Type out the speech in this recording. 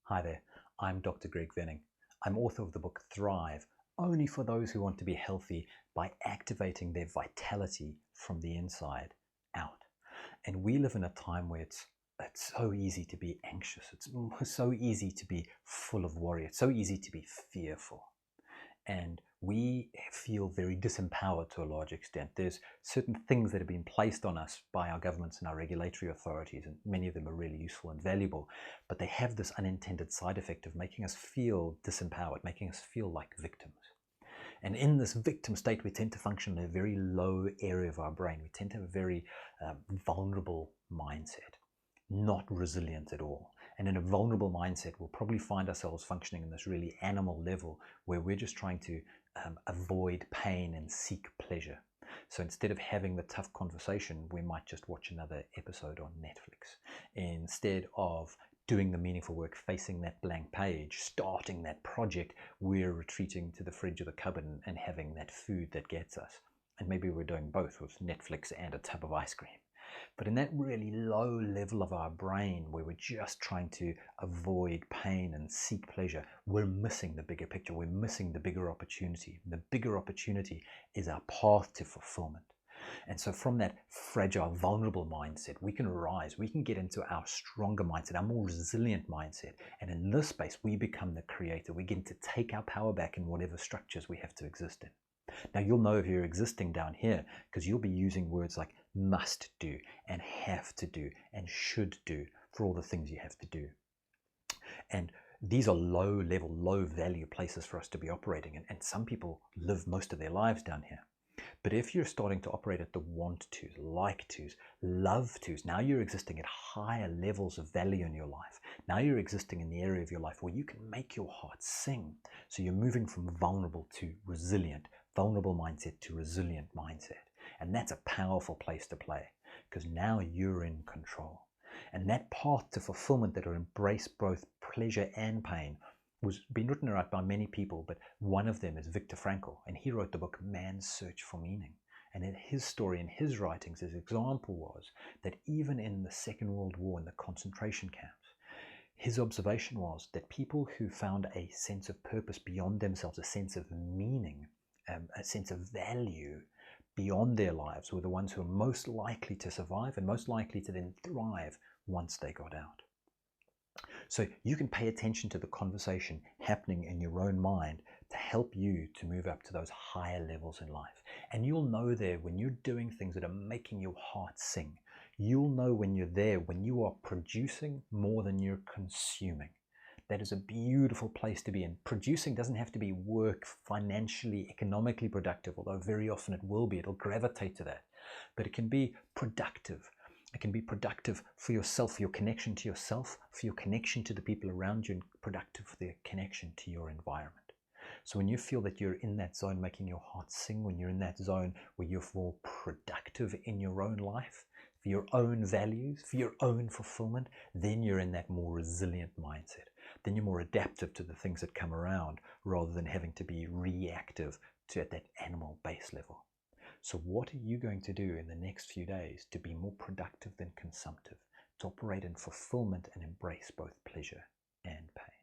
Hi there, I'm Dr. Greg Venning. I'm author of the book Thrive, only for those who want to be healthy by activating their vitality from the inside out. And we live in a time where it's so easy to be anxious. It's so easy to be full of worry. It's so easy to be fearful. And we feel very disempowered to a large extent. There's certain things that have been placed on us by our governments and our regulatory authorities, and many of them are really useful and valuable, but they have this unintended side effect of making us feel disempowered, making us feel like victims. And in this victim state, we tend to function in a very low area of our brain. We tend to have a very vulnerable mindset, not resilient at all. And in a vulnerable mindset, we'll probably find ourselves functioning in this really animal level where we're just trying to avoid pain and seek pleasure. So instead of having the tough conversation, we might just watch another episode on Netflix. Instead of doing the meaningful work, facing that blank page, starting that project, we're retreating to the fridge or the cupboard and having that food that gets us. And maybe we're doing both with Netflix and a tub of ice cream. But in that really low level of our brain where we're just trying to avoid pain and seek pleasure, we're missing the bigger picture. We're missing the bigger opportunity. The bigger opportunity is our path to fulfillment. And so from that fragile, vulnerable mindset, we can rise, we can get into our stronger mindset, our more resilient mindset. And in this space, we become the creator. We get to take our power back in whatever structures we have to exist in. Now, you'll know if you're existing down here because you'll be using words like must do and have to do and should do for all the things you have to do. And these are low level, low value places for us to be operating in. And some people live most of their lives down here. But if you're starting to operate at the want tos, like tos, love tos, now you're existing at higher levels of value in your life. Now you're existing in the area of your life where you can make your heart sing. So you're moving from vulnerable to resilient, vulnerable mindset to resilient mindset. And that's a powerful place to play because now you're in control. And that path to fulfillment that will embrace both pleasure and pain was been written about by many people, but one of them is Viktor Frankl, and he wrote the book Man's Search for Meaning. And in his story, in his writings, his example was that even in the Second World War, in the concentration camps, his observation was that people who found a sense of purpose beyond themselves, a sense of meaning, a sense of value beyond their lives were the ones who were most likely to survive and most likely to then thrive once they got out. So you can pay attention to the conversation happening in your own mind to help you to move up to those higher levels in life. And you'll know there when you're doing things that are making your heart sing. You'll know when you're there, when you are producing more than you're consuming. That is a beautiful place to be in. Producing doesn't have to be work, financially, economically productive, although very often it will be. It'll gravitate to that. But it can be productive. It can be productive for yourself, for your connection to yourself, for your connection to the people around you, and productive for the connection to your environment. So when you feel that you're in that zone making your heart sing, when you're in that zone where you're more productive in your own life, for your own values, for your own fulfillment, then you're in that more resilient mindset. Then you're more adaptive to the things that come around rather than having to be reactive to at that animal base level. So what are you going to do in the next few days to be more productive than consumptive, to operate in fulfillment and embrace both pleasure and pain?